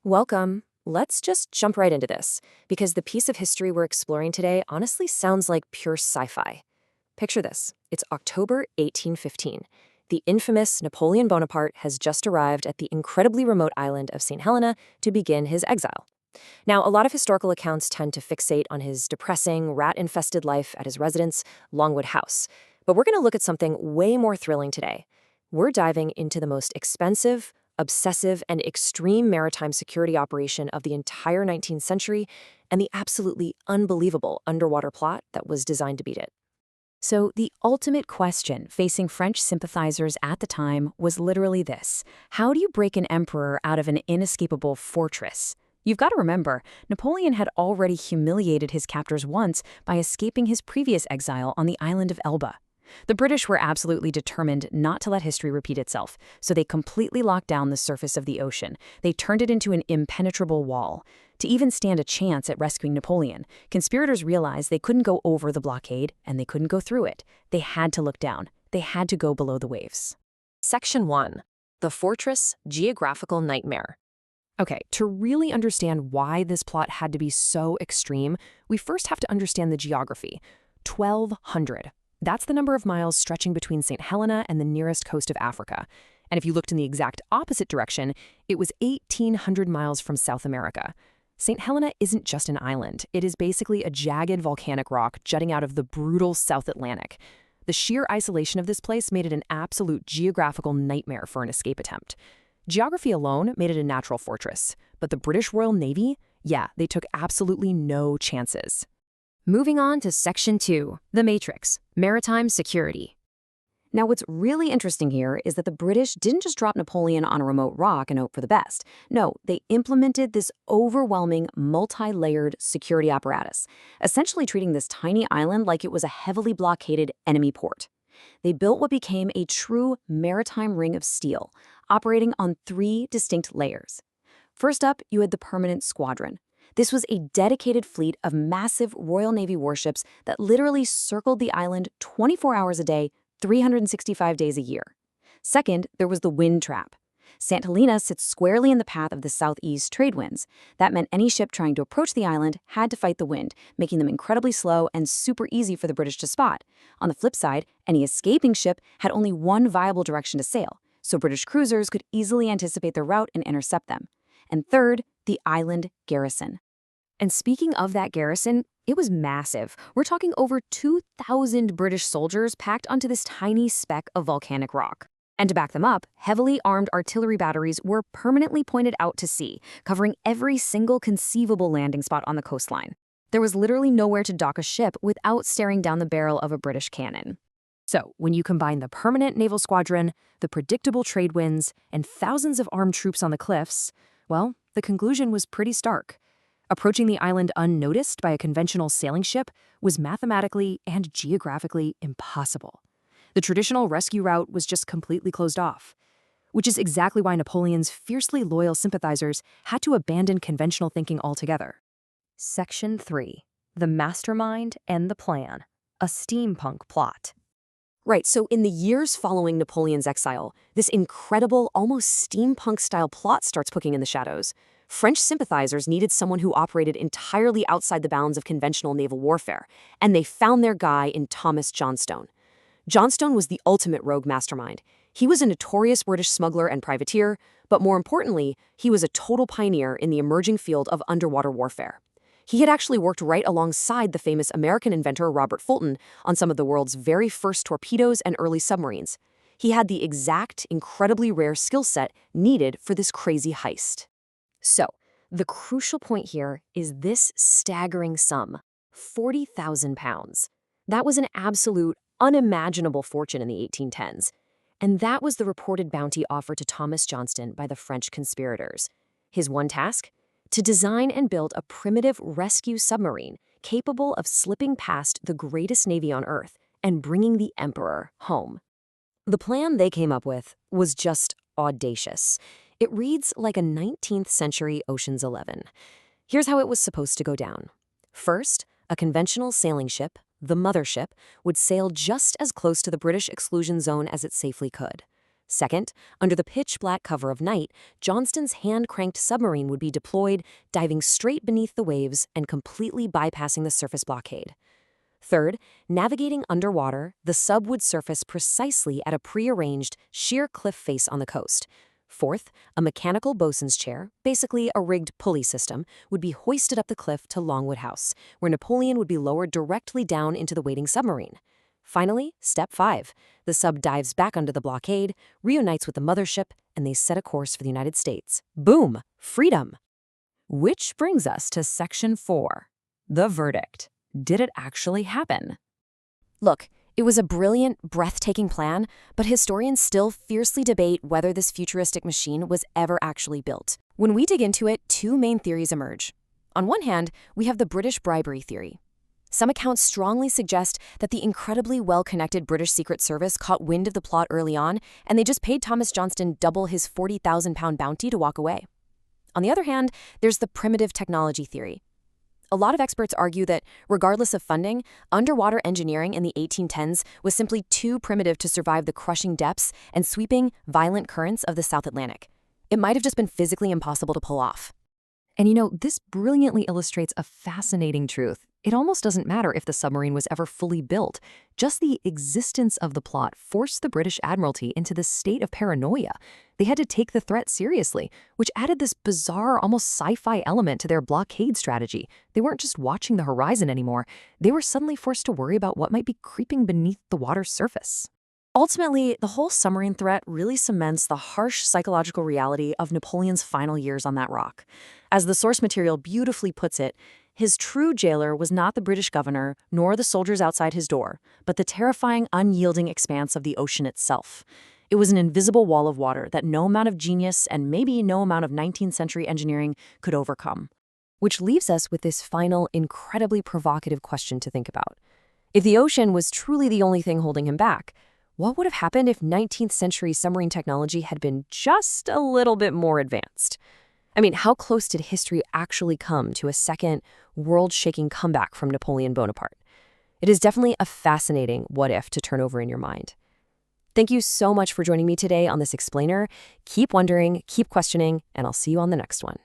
Welcome. Let's just jump right into this, because the piece of history we're exploring today honestly sounds like pure sci-fi. Picture this. It's October 1815. The infamous Napoleon Bonaparte has just arrived at the incredibly remote island of Saint Helena to begin his exile. Now, a lot of historical accounts tend to fixate on his depressing, rat-infested life at his residence, Longwood House. But we're going to look at something way more thrilling today. We're diving into the most expensive, obsessive, and extreme maritime security operation of the entire 19th century and the absolutely unbelievable underwater plot that was designed to beat it. So, the ultimate question facing French sympathizers at the time was literally this: how do you break an emperor out of an inescapable fortress? You've got to remember, Napoleon had already humiliated his captors once by escaping his previous exile on the island of Elba. The British were absolutely determined not to let history repeat itself, so they completely locked down the surface of the ocean. They turned it into an impenetrable wall. To even stand a chance at rescuing Napoleon, conspirators realized they couldn't go over the blockade and they couldn't go through it. They had to look down. They had to go below the waves. Section 1. The Fortress Geographical Nightmare. Okay, to really understand why this plot had to be so extreme, we first have to understand the geography. 1,200. That's the number of miles stretching between St. Helena and the nearest coast of Africa. And if you looked in the exact opposite direction, it was 1,800 miles from South America. St. Helena isn't just an island. It is basically a jagged volcanic rock jutting out of the brutal South Atlantic. The sheer isolation of this place made it an absolute geographical nightmare for an escape attempt. Geography alone made it a natural fortress, but the British Royal Navy, yeah, they took absolutely no chances. Moving on to Section 2, The Matrix, Maritime Security. Now, what's really interesting here is that the British didn't just drop Napoleon on a remote rock and hope for the best. No, they implemented this overwhelming, multi-layered security apparatus, essentially treating this tiny island like it was a heavily blockaded enemy port. They built what became a true maritime ring of steel, operating on 3 distinct layers. First up, you had the Permanent Squadron. This was a dedicated fleet of massive Royal Navy warships that literally circled the island 24 hours a day, 365 days a year. Second, there was the wind trap. Saint Helena sits squarely in the path of the southeast trade winds. That meant any ship trying to approach the island had to fight the wind, making them incredibly slow and super easy for the British to spot. On the flip side, any escaping ship had only one viable direction to sail, so British cruisers could easily anticipate their route and intercept them. And third, the island garrison. And speaking of that garrison, it was massive. We're talking over 2,000 British soldiers packed onto this tiny speck of volcanic rock. And to back them up, heavily armed artillery batteries were permanently pointed out to sea, covering every single conceivable landing spot on the coastline. There was literally nowhere to dock a ship without staring down the barrel of a British cannon. So, when you combine the permanent naval squadron, the predictable trade winds, and thousands of armed troops on the cliffs, well, the conclusion was pretty stark. Approaching the island unnoticed by a conventional sailing ship was mathematically and geographically impossible. The traditional rescue route was just completely closed off, which is exactly why Napoleon's fiercely loyal sympathizers had to abandon conventional thinking altogether. Section 3. The Mastermind and the Plan, a steampunk plot. Right, so in the years following Napoleon's exile, this incredible, almost steampunk-style plot starts cooking in the shadows. French sympathizers needed someone who operated entirely outside the bounds of conventional naval warfare, and they found their guy in Thomas Johnstone. Johnstone was the ultimate rogue mastermind. He was a notorious British smuggler and privateer, but more importantly, he was a total pioneer in the emerging field of underwater warfare. He had actually worked right alongside the famous American inventor Robert Fulton on some of the world's very first torpedoes and early submarines. He had the exact, incredibly rare skill set needed for this crazy heist. So, the crucial point here is this staggering sum, 40,000 pounds. That was an absolute, unimaginable fortune in the 1810s. And that was the reported bounty offered to Thomas Johnstone by the French conspirators. His one task? To design and build a primitive rescue submarine capable of slipping past the greatest navy on Earth and bringing the Emperor home. The plan they came up with was just audacious. It reads like a 19th century Ocean's 11. Here's how it was supposed to go down. First, a conventional sailing ship, the mothership, would sail just as close to the British exclusion zone as it safely could. Second, under the pitch-black cover of night, Johnston's hand-cranked submarine would be deployed, diving straight beneath the waves and completely bypassing the surface blockade. Third, navigating underwater, the sub would surface precisely at a prearranged, sheer cliff face on the coast. Fourth, a mechanical bosun's chair, basically a rigged pulley system, would be hoisted up the cliff to Longwood House, where Napoleon would be lowered directly down into the waiting submarine. Finally, step 5. The sub dives back under the blockade, reunites with the mothership, and they set a course for the United States. Boom! Freedom! Which brings us to Section 4. The verdict. Did it actually happen? Look, it was a brilliant, breathtaking plan, but historians still fiercely debate whether this futuristic machine was ever actually built. When we dig into it, two main theories emerge. On one hand, we have the British bribery theory. Some accounts strongly suggest that the incredibly well-connected British Secret Service caught wind of the plot early on, and they just paid Thomas Johnston double his £40,000 bounty to walk away. On the other hand, there's the primitive technology theory. A lot of experts argue that, regardless of funding, underwater engineering in the 1810s was simply too primitive to survive the crushing depths and sweeping, violent currents of the South Atlantic. It might have just been physically impossible to pull off. And this brilliantly illustrates a fascinating truth. It almost doesn't matter if the submarine was ever fully built. Just the existence of the plot forced the British Admiralty into this state of paranoia. They had to take the threat seriously, which added this bizarre, almost sci-fi element to their blockade strategy. They weren't just watching the horizon anymore. They were suddenly forced to worry about what might be creeping beneath the water's surface. Ultimately, the whole submarine threat really cements the harsh psychological reality of Napoleon's final years on that rock. As the source material beautifully puts it, his true jailer was not the British governor, nor the soldiers outside his door, but the terrifying, unyielding expanse of the ocean itself. It was an invisible wall of water that no amount of genius and maybe no amount of 19th century engineering could overcome. Which leaves us with this final, incredibly provocative question to think about. If the ocean was truly the only thing holding him back, what would have happened if 19th century submarine technology had been just a little bit more advanced? I mean, how close did history actually come to a second, world-shaking comeback from Napoleon Bonaparte? It is definitely a fascinating what-if to turn over in your mind. Thank you so much for joining me today on this explainer. Keep wondering, keep questioning, and I'll see you on the next one.